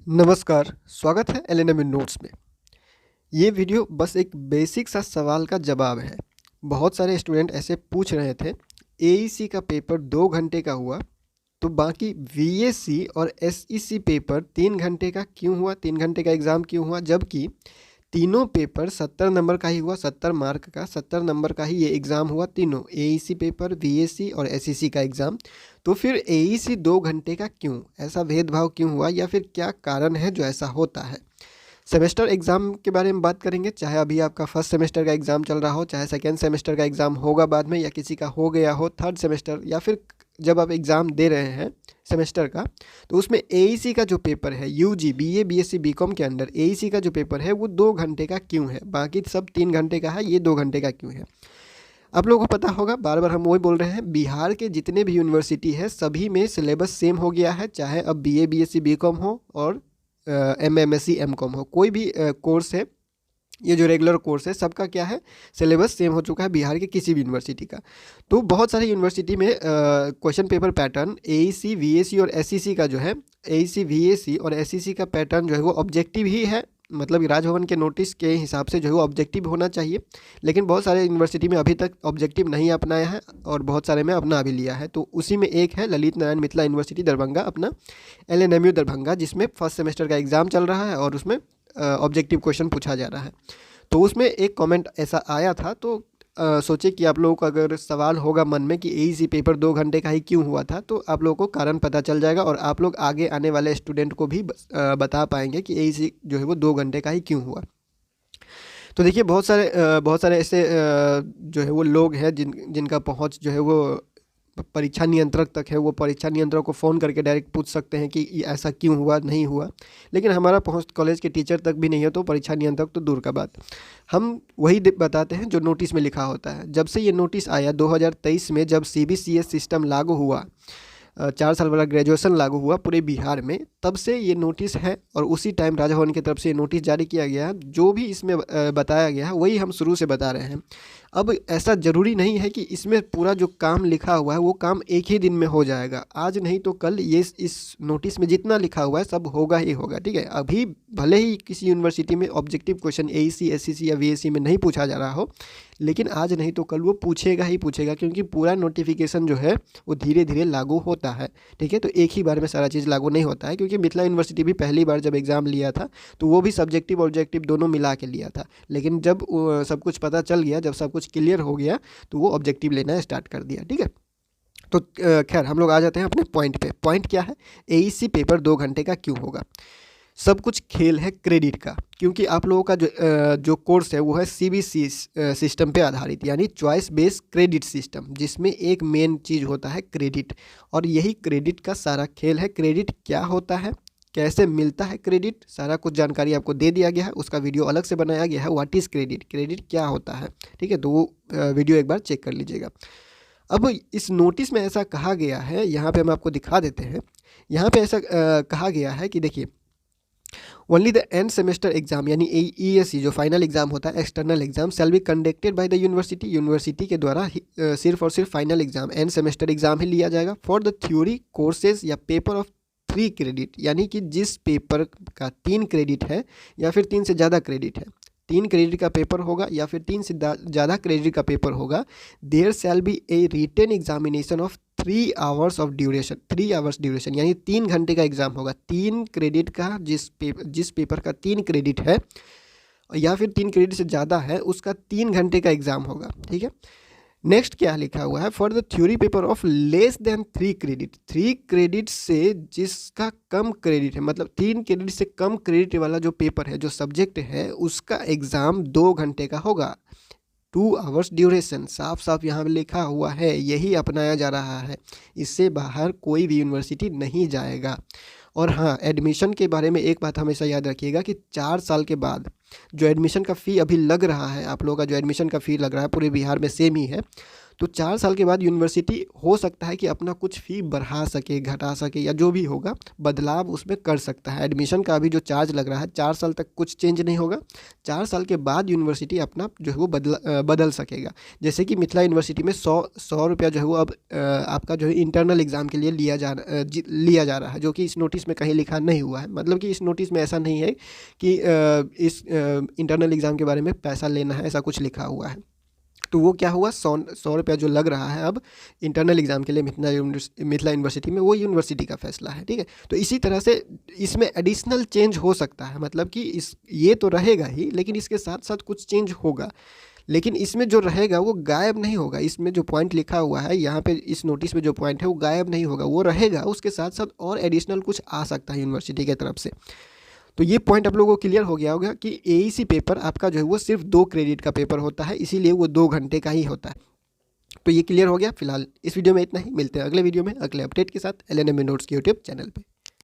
नमस्कार, स्वागत है एलएनएम नोट्स में। ये वीडियो बस एक बेसिक सा सवाल का जवाब है। बहुत सारे स्टूडेंट ऐसे पूछ रहे थे, एईसी का पेपर 2 घंटे का हुआ, तो बाकी वीएसी और एसईसी पेपर 3 घंटे का क्यों हुआ, 3 घंटे का एग्ज़ाम क्यों हुआ, जबकि तीनों पेपर 70 नंबर का ही हुआ, 70 मार्क का 70 नंबर का ही ये एग्ज़ाम हुआ। तीनों एईसी पेपर, वीएसी और एसईसी का एग्ज़ाम। तो फिर एईसी 2 घंटे का क्यों, ऐसा भेदभाव क्यों हुआ, या फिर क्या कारण है जो ऐसा होता है। सेमेस्टर एग्ज़ाम के बारे में बात करेंगे, चाहे अभी आपका फर्स्ट सेमेस्टर का एग्ज़ाम चल रहा हो, चाहे सेकेंड सेमेस्टर का एग्ज़ाम होगा बाद में, या किसी का हो गया हो थर्ड सेमेस्टर, या फिर जब आप एग्ज़ाम दे रहे हैं सेमेस्टर का, तो उसमें एईसी का जो पेपर है यूजी बीए बीएससी बीकॉम के अंडर एईसी का जो पेपर है वो 2 घंटे का क्यों है, बाकी सब 3 घंटे का है, ये 2 घंटे का क्यों है। आप लोगों को पता होगा, बार बार हम वही बोल रहे हैं, बिहार के जितने भी यूनिवर्सिटी है सभी में सिलेबस सेम हो गया है, चाहे अब बीए बीएससी बीकॉम हो और एमएमएससी एमकॉम हो, कोई भी कोर्स है, ये जो रेगुलर कोर्स है सबका क्या है, सिलेबस सेम हो चुका है बिहार के किसी भी यूनिवर्सिटी का। तो बहुत सारे यूनिवर्सिटी में question paper pattern AEC VAC और एसईसी का जो है, एईसी वीएसी और एसईसी का पैटर्न जो है वो ऑब्जेक्टिव ही है, मतलब राजभवन के नोटिस के हिसाब से जो है वो ऑब्जेक्टिव होना चाहिए। लेकिन बहुत सारे यूनिवर्सिटी में अभी तक ऑब्जेक्टिव नहीं अपनाया है और बहुत सारे में अपना भी लिया है। तो उसी में एक है ललित नारायण मिथिला यूनिवर्सिटी दरभंगा, अपना एलएनएमयू दरभंगा, जिसमें फर्स्ट सेमेस्टर का एग्ज़ाम चल रहा है और उसमें ऑब्जेक्टिव क्वेश्चन पूछा जा रहा है। तो उसमें एक कमेंट ऐसा आया था, तो सोचे कि आप लोगों को अगर सवाल होगा मन में कि एईसी पेपर 2 घंटे का ही क्यों हुआ था, तो आप लोगों को कारण पता चल जाएगा और आप लोग आगे आने वाले स्टूडेंट को भी बता पाएंगे कि एईसी जो है वो 2 घंटे का ही क्यों हुआ। तो देखिए, बहुत सारे ऐसे जो है वो लोग हैं जिनका पहुंच जो है वो परीक्षा नियंत्रक तक है, वो परीक्षा नियंत्रक को फ़ोन करके डायरेक्ट पूछ सकते हैं कि ये ऐसा क्यों हुआ, नहीं हुआ। लेकिन हमारा पहुंच कॉलेज के टीचर तक भी नहीं है, तो परीक्षा नियंत्रक तो दूर का बात। हम वही बताते हैं जो नोटिस में लिखा होता है। जब से ये नोटिस आया 2023 में, जब सीबीसीएस सिस्टम लागू हुआ, 4 साल वाला ग्रेजुएशन लागू हुआ पूरे बिहार में, तब से ये नोटिस है और उसी टाइम राजभवन की तरफ से ये नोटिस जारी किया गया है। जो भी इसमें बताया गया है वही हम शुरू से बता रहे हैं। अब ऐसा ज़रूरी नहीं है कि इसमें पूरा जो काम लिखा हुआ है वो काम एक ही दिन में हो जाएगा, आज नहीं तो कल ये इस नोटिस में जितना लिखा हुआ है सब होगा ही होगा, ठीक है। अभी भले ही किसी यूनिवर्सिटी में ऑब्जेक्टिव क्वेश्चन एईसी एसईसी या वीएससी में नहीं पूछा जा रहा हो, लेकिन आज नहीं तो कल वो पूछेगा ही पूछेगा, क्योंकि पूरा नोटिफिकेशन जो है वो धीरे धीरे लागू होता है, ठीक है। तो एक ही बार में सारा चीज़ लागू नहीं होता है, क्योंकि मिथिला यूनिवर्सिटी भी पहली बार जब एग्ज़ाम लिया था तो वो भी सब्जेक्टिव ऑब्जेक्टिव दोनों मिला के लिया था। लेकिन जब सब कुछ पता चल गया, जब सब कुछ क्लियर हो गया, तो वो ऑब्जेक्टिव लेना स्टार्ट कर दिया, ठीक है। तो खैर हम लोग आ जाते हैं अपने पॉइंट पे। पॉइंट क्या है, एईसी पेपर 2 घंटे का क्यों होगा। सब कुछ खेल है क्रेडिट का, क्योंकि आप लोगों का जो कोर्स है वो है सीबीसी सिस्टम पे आधारित, यानी चॉइस बेस्ड क्रेडिट सिस्टम, जिसमें एक मेन चीज़ होता है क्रेडिट, और यही क्रेडिट का सारा खेल है। क्रेडिट क्या होता है, कैसे मिलता है क्रेडिट, सारा कुछ जानकारी आपको दे दिया गया है, उसका वीडियो अलग से बनाया गया है, व्हाट इज़ क्रेडिट, क्रेडिट क्या होता है, ठीक है। तो वो वीडियो एक बार चेक कर लीजिएगा। अब इस नोटिस में ऐसा कहा गया है, यहाँ पे हम आपको दिखा देते हैं। यहाँ पे ऐसा कहा गया है कि देखिए, only the end semester exam, यानी ईएससी जो फाइनल एग्जाम होता है, external exam shall be conducted by the university, university के द्वारा सिर्फ और सिर्फ final exam, end semester exam ही लिया जाएगा। फॉर द थ्योरी कोर्सेज या पेपर ऑफ 3 क्रेडिट, यानी कि जिस पेपर का 3 क्रेडिट है या फिर 3 से ज़्यादा क्रेडिट है, 3 क्रेडिट का पेपर होगा या फिर 3 से ज़्यादा क्रेडिट का पेपर होगा, there shall be a written examination of 3 hours of duration, 3 hours duration, यानी 3 घंटे का एग्जाम होगा। 3 क्रेडिट का जिस पेपर का 3 क्रेडिट है या फिर 3 क्रेडिट से ज़्यादा है, उसका 3 घंटे का एग्जाम होगा, ठीक है। नेक्स्ट क्या लिखा हुआ है, for the theory paper of less than 3 credit, 3 credit से जिसका कम क्रेडिट है, मतलब 3 क्रेडिट से कम क्रेडिट वाला जो पेपर है, जो सब्जेक्ट है, उसका एग्ज़ाम 2 घंटे का होगा, 2 आवर्स ड्यूरेशन। साफ साफ यहाँ पे लिखा हुआ है, यही अपनाया जा रहा है, इससे बाहर कोई भी यूनिवर्सिटी नहीं जाएगा। और हाँ, एडमिशन के बारे में एक बात हमेशा याद रखिएगा कि 4 साल के बाद जो एडमिशन का फ़ी अभी लग रहा है, आप लोगों का जो एडमिशन का फ़ी लग रहा है पूरे बिहार में सेम ही है, तो 4 साल के बाद यूनिवर्सिटी हो सकता है कि अपना कुछ फ़ी बढ़ा सके, घटा सके या जो भी होगा बदलाव उसमें कर सकता है। एडमिशन का अभी जो चार्ज लग रहा है 4 साल तक कुछ चेंज नहीं होगा, 4 साल के बाद यूनिवर्सिटी अपना जो है वो बदल सकेगा। जैसे कि मिथिला यूनिवर्सिटी में 100 रुपया जो है वो अब आपका जो है इंटरनल एग्ज़ाम के लिए लिया जा रहा है, जो कि इस नोटिस में कहीं लिखा नहीं हुआ है। मतलब कि इस नोटिस में ऐसा नहीं है कि इस इंटरनल एग्ज़ाम के बारे में पैसा लेना है, ऐसा कुछ लिखा हुआ है। तो वो क्या हुआ, 100 रुपया जो लग रहा है अब इंटरनल एग्ज़ाम के लिए मिथिला यूनिवर्सिटी में, वो यूनिवर्सिटी का फैसला है, ठीक है। तो इसी तरह से इसमें एडिशनल चेंज हो सकता है, मतलब कि ये तो रहेगा ही, लेकिन इसके साथ साथ कुछ चेंज होगा। लेकिन इसमें जो रहेगा वो गायब नहीं होगा। इसमें जो पॉइंट लिखा हुआ है यहाँ पे, इस नोटिस में जो पॉइंट है वो गायब नहीं होगा, वो रहेगा। उसके साथ साथ और एडिशनल कुछ आ सकता है यूनिवर्सिटी की तरफ से। तो ये पॉइंट आप लोगों को क्लियर हो गया होगा कि एईसी पेपर आपका जो है वो सिर्फ 2 क्रेडिट का पेपर होता है, इसीलिए वो 2 घंटे का ही होता है। तो ये क्लियर हो गया। फिलहाल इस वीडियो में इतना ही, मिलते हैं अगले वीडियो में अगले अपडेट के साथ एलएनएम नोट्स के यूट्यूब चैनल पे।